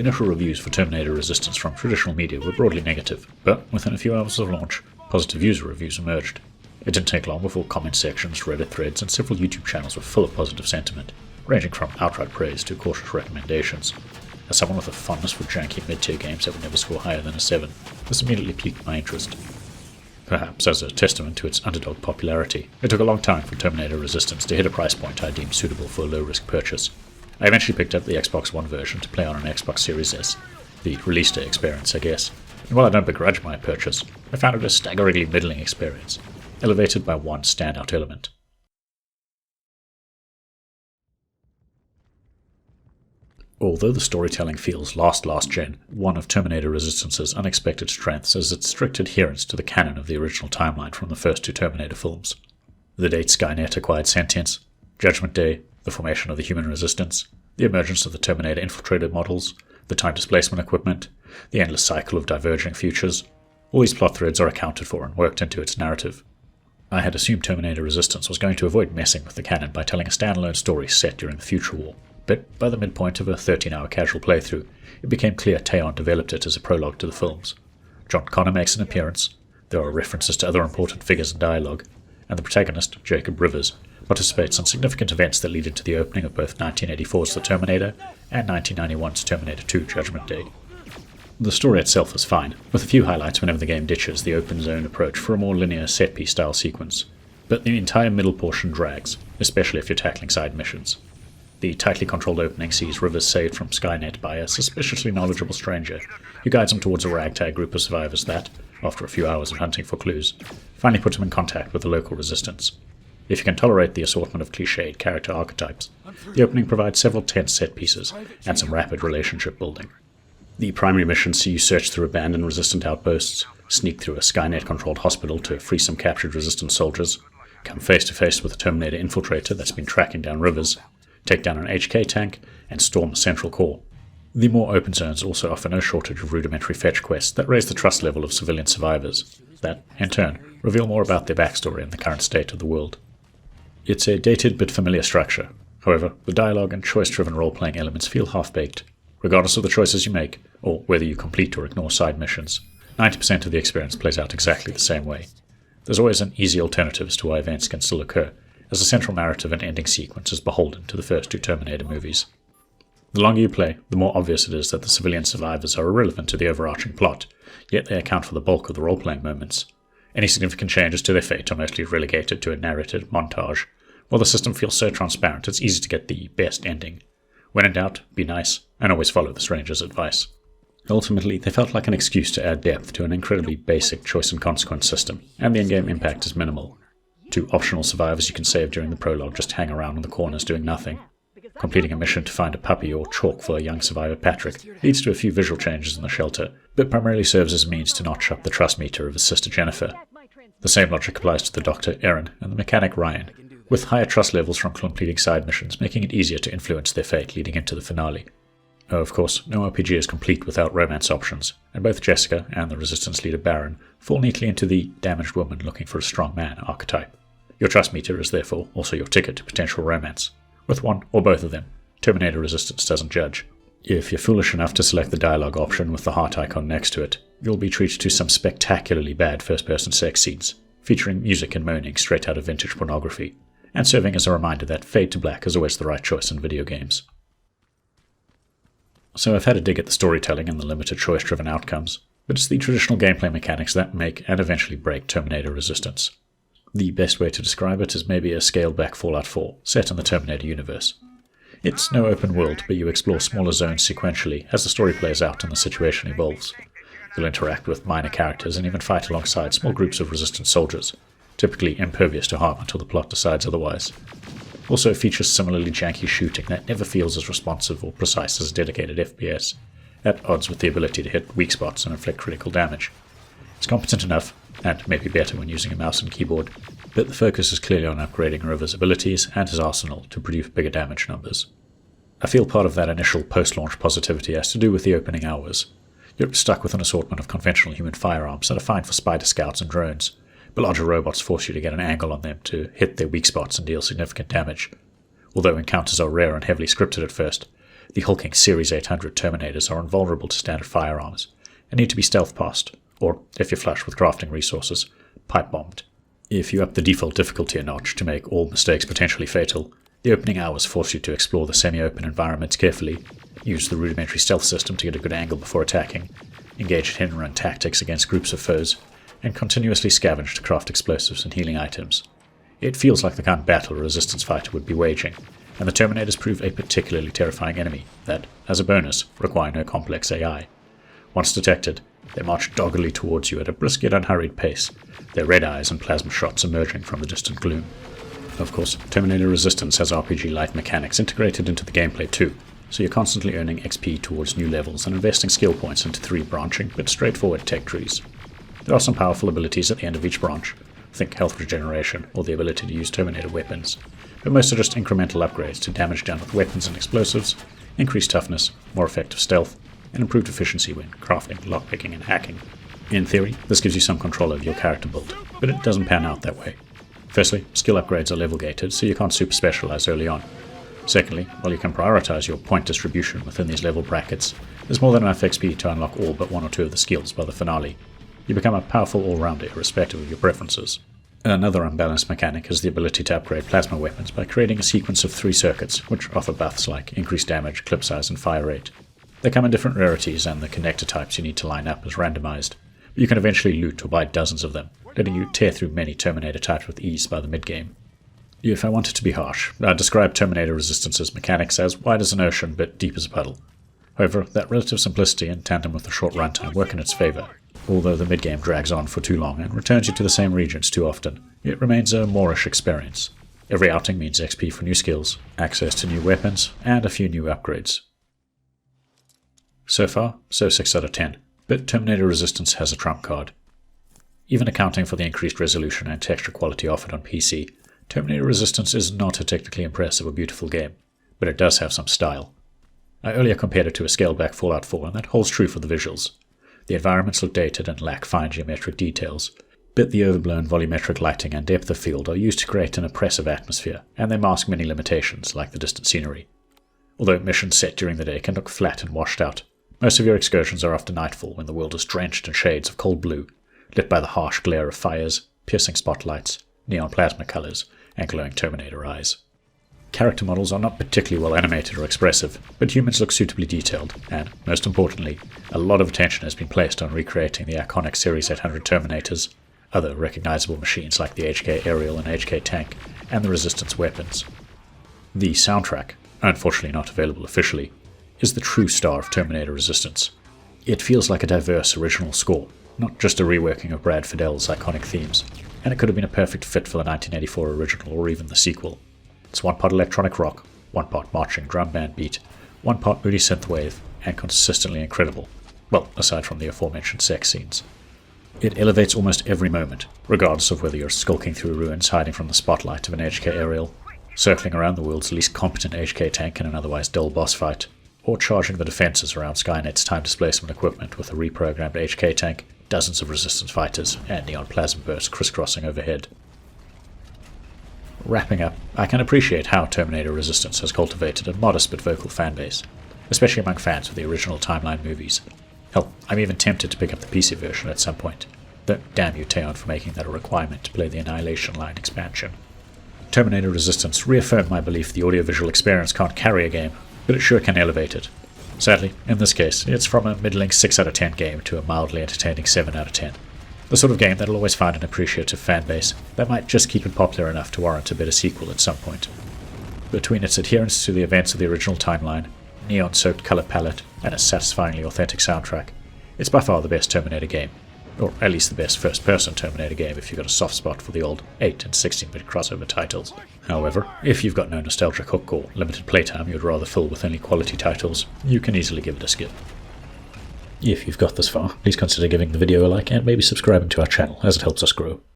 Initial reviews for Terminator Resistance from traditional media were broadly negative, but within a few hours of launch, positive user reviews emerged. It didn't take long before comment sections, Reddit threads, and several YouTube channels were full of positive sentiment, ranging from outright praise to cautious recommendations. As someone with a fondness for janky mid-tier games that would never score higher than a 7, this immediately piqued my interest. Perhaps as a testament to its underdog popularity, it took a long time for Terminator Resistance to hit a price point I deemed suitable for a low-risk purchase. I eventually picked up the Xbox One version to play on an Xbox Series S, the release day experience, I guess. And while I don't begrudge my purchase, I found it a staggeringly middling experience, elevated by one standout element. Although the storytelling feels last gen, one of Terminator Resistance's unexpected strengths is its strict adherence to the canon of the original timeline from the first two Terminator films. The date Skynet acquired sentience, Judgment Day, the formation of the human resistance, the emergence of the Terminator infiltrator models, the time displacement equipment, the endless cycle of diverging futures. All these plot threads are accounted for and worked into its narrative. I had assumed Terminator Resistance was going to avoid messing with the canon by telling a standalone story set during the future war, but by the midpoint of a 13-hour casual playthrough, it became clear Teon developed it as a prologue to the films. John Connor makes an appearance, there are references to other important figures and dialogue, and the protagonist, Jacob Rivers, participates in significant events that lead into the opening of both 1984's The Terminator and 1991's Terminator 2 Judgment Day. The story itself is fine, with a few highlights whenever the game ditches the open zone approach for a more linear set-piece style sequence, but the entire middle portion drags, especially if you're tackling side missions. The tightly controlled opening sees Rivers saved from Skynet by a suspiciously knowledgeable stranger, who guides him towards a ragtag group of survivors that, after a few hours of hunting for clues, finally put him in contact with the local resistance. If you can tolerate the assortment of cliched character archetypes, the opening provides several tense set pieces and some rapid relationship building. The primary missions see you search through abandoned resistant outposts, sneak through a Skynet-controlled hospital to free some captured resistant soldiers, come face-to-face with a Terminator infiltrator that's been tracking down Rivers, take down an HK tank, and storm the central core. The more open zones also offer no shortage of rudimentary fetch quests that raise the trust level of civilian survivors, that, in turn, reveal more about their backstory and the current state of the world. It's a dated but familiar structure. However, the dialogue and choice-driven role-playing elements feel half-baked. Regardless of the choices you make, or whether you complete or ignore side missions, 90% of the experience plays out exactly the same way. There's always an easy alternative as to why events can still occur, as the central narrative and ending sequence is beholden to the first two Terminator movies. The longer you play, the more obvious it is that the civilian survivors are irrelevant to the overarching plot, yet they account for the bulk of the role-playing moments. Any significant changes to their fate are mostly relegated to a narrated montage, while the system feels so transparent it's easy to get the best ending. When in doubt, be nice, and always follow the stranger's advice. Ultimately, they felt like an excuse to add depth to an incredibly basic choice and consequence system, and the in-game impact is minimal. Two optional survivors you can save during the prologue just hang around in the corners doing nothing. Completing a mission to find a puppy or chalk for a young survivor Patrick leads to a few visual changes in the shelter, but primarily serves as a means to notch up the trust meter of his sister Jennifer. The same logic applies to the doctor Erin and the mechanic Ryan, with higher trust levels from completing side missions making it easier to influence their fate leading into the finale. Oh, of course, no RPG is complete without romance options, and both Jessica and the Resistance leader Baron fall neatly into the damaged woman looking for a strong man archetype. Your trust meter is therefore also your ticket to potential romance. With one or both of them, Terminator Resistance doesn't judge. If you're foolish enough to select the dialogue option with the heart icon next to it, you'll be treated to some spectacularly bad first-person sex scenes, featuring music and moaning straight out of vintage pornography, and serving as a reminder that fade to black is always the right choice in video games. So I've had a dig at the storytelling and the limited choice-driven outcomes, but it's the traditional gameplay mechanics that make and eventually break Terminator Resistance. The best way to describe it is maybe a scaled-back Fallout 4, set in the Terminator universe. It's no open world, but you explore smaller zones sequentially as the story plays out and the situation evolves. You'll interact with minor characters and even fight alongside small groups of resistant soldiers, typically impervious to harm until the plot decides otherwise. Also it features similarly janky shooting that never feels as responsive or precise as a dedicated FPS, at odds with the ability to hit weak spots and inflict critical damage. It's competent enough, and maybe better when using a mouse and keyboard, but the focus is clearly on upgrading Rivers' abilities and his arsenal to produce bigger damage numbers. I feel part of that initial post-launch positivity has to do with the opening hours. You're stuck with an assortment of conventional human firearms that are fine for spider scouts and drones, but larger robots force you to get an angle on them to hit their weak spots and deal significant damage. Although encounters are rare and heavily scripted at first, The hulking Series 800 Terminators are invulnerable to standard firearms, and need to be stealth passed, or, if you're flush with crafting resources, pipe bombed. If you up the default difficulty a notch to make all mistakes potentially fatal, the opening hours force you to explore the semi-open environments carefully, use the rudimentary stealth system to get a good angle before attacking, engage in hit-and-run tactics against groups of foes, and continuously scavenge to craft explosives and healing items. It feels like the kind of battle a resistance fighter would be waging, and the Terminators prove a particularly terrifying enemy that, as a bonus, require no complex AI. Once detected, they march doggedly towards you at a brisk yet unhurried pace, their red eyes and plasma shots emerging from the distant gloom. Of course, Terminator Resistance has RPG-like mechanics integrated into the gameplay too, so you're constantly earning XP towards new levels and investing skill points into 3 branching but straightforward tech trees. There are some powerful abilities at the end of each branch, think health regeneration or the ability to use Terminator weapons, but most are just incremental upgrades to damage done with weapons and explosives, increased toughness, more effective stealth, and improved efficiency when crafting, lockpicking, and hacking. In theory, this gives you some control over your character build, but it doesn't pan out that way. Firstly, skill upgrades are level gated, so you can't super specialize early on. Secondly, while you can prioritize your point distribution within these level brackets, there's more than enough XP to unlock all but 1 or 2 of the skills by the finale. You become a powerful all-rounder irrespective of your preferences. Another unbalanced mechanic is the ability to upgrade plasma weapons by creating a sequence of 3 circuits, which offer buffs like increased damage, clip size, and fire rate. They come in different rarities, and the connector types you need to line up is randomized, but you can eventually loot or buy dozens of them, letting you tear through many Terminator types with ease by the mid-game. If I wanted to be harsh, I'd describe Terminator Resistance's mechanics as wide as an ocean but deep as a puddle. However, that relative simplicity in tandem with the short runtime work in its favor. Although the mid-game drags on for too long and returns you to the same regions too often, it remains a Moorish experience. Every outing means XP for new skills, access to new weapons, and a few new upgrades. So far, so 6 out of 10, but Terminator Resistance has a trump card. Even accounting for the increased resolution and texture quality offered on PC, Terminator Resistance is not a technically impressive or beautiful game, but it does have some style. I earlier compared it to a scaled-back Fallout 4, and that holds true for the visuals. The environments look dated and lack fine geometric details, but the overblown volumetric lighting and depth of field are used to create an oppressive atmosphere, and they mask many limitations, like the distant scenery. Although missions set during the day can look flat and washed out, most of your excursions are after nightfall when the world is drenched in shades of cold blue, lit by the harsh glare of fires, piercing spotlights, neon plasma colors, and glowing Terminator eyes. Character models are not particularly well animated or expressive, but humans look suitably detailed, and, most importantly, a lot of attention has been placed on recreating the iconic Series 800 Terminators, other recognizable machines like the HK Aerial and HK Tank, and the Resistance weapons. The soundtrack, unfortunately not available officially, is the true star of Terminator Resistance. It feels like a diverse original score, not just a reworking of Brad Fiddel's iconic themes, and it could have been a perfect fit for the 1984 original or even the sequel. It's 1 part electronic rock, 1 part marching drum band beat, 1 part moody synthwave, and consistently incredible. Well, aside from the aforementioned sex scenes. It elevates almost every moment, regardless of whether you're skulking through ruins hiding from the spotlight of an HK Aerial, circling around the world's least competent HK tank in an otherwise dull boss fight, or charging the defenses around Skynet's time displacement equipment with a reprogrammed HK tank, dozens of Resistance fighters, and neon plasma bursts crisscrossing overhead. Wrapping up, I can appreciate how Terminator Resistance has cultivated a modest but vocal fanbase, especially among fans of the original Timeline movies. Hell, I'm even tempted to pick up the PC version at some point, though damn you Teon for making that a requirement to play the Annihilation Line expansion. Terminator Resistance reaffirmed my belief the audiovisual experience can't carry a game, but it sure can elevate it. Sadly, in this case, it's from a middling 6 out of 10 game to a mildly entertaining 7 out of 10. The sort of game that'll always find an appreciative fanbase that might just keep it popular enough to warrant a better sequel at some point. Between its adherence to the events of the original timeline, neon-soaked color palette, and a satisfyingly authentic soundtrack, it's by far the best Terminator game. Or at least the best first-person Terminator game if you've got a soft spot for the old 8 and 16-bit crossover titles. However, if you've got no nostalgic hook or limited playtime you'd rather fill with only quality titles, you can easily give it a skip. If you've got this far, please consider giving the video a like and maybe subscribing to our channel as it helps us grow.